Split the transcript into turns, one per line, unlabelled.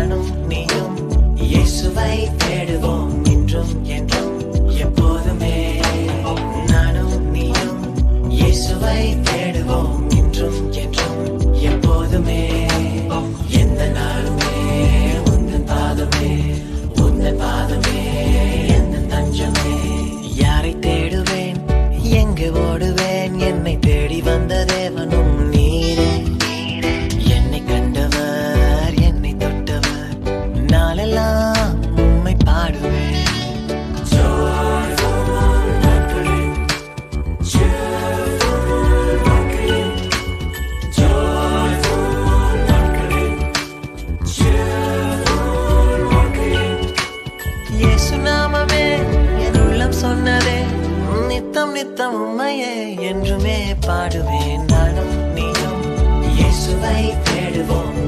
நானும் நீயும் இயேசுவை தேடுவோம் இன்றும் என்றும் எப்போதுமே. நானும் நீயும் இயேசுவை தேடுவோம் இன்றும் என்றும் எப்போதுமே. எந்த நாளுமே உந்தன் பாதமே, உந்தன் பாதமே எந்த தஞ்சமே. யாரை தேடுவேன், எங்கே ஓடுவேன், என்னை தேடி வந்த தேவனும் நீரே. என்னை கண்டவர், என்னை தொட்டவர், நாளெல்லாம் உம்மை பாடுவேன். இயேசு நாமமே என் உள்ளம் சொன்னதே, நித்தம் நித்தம் உம்மையே என்றுமே பாடுவேன். நானும் நீயும் இயேசுவை தேடுவோம்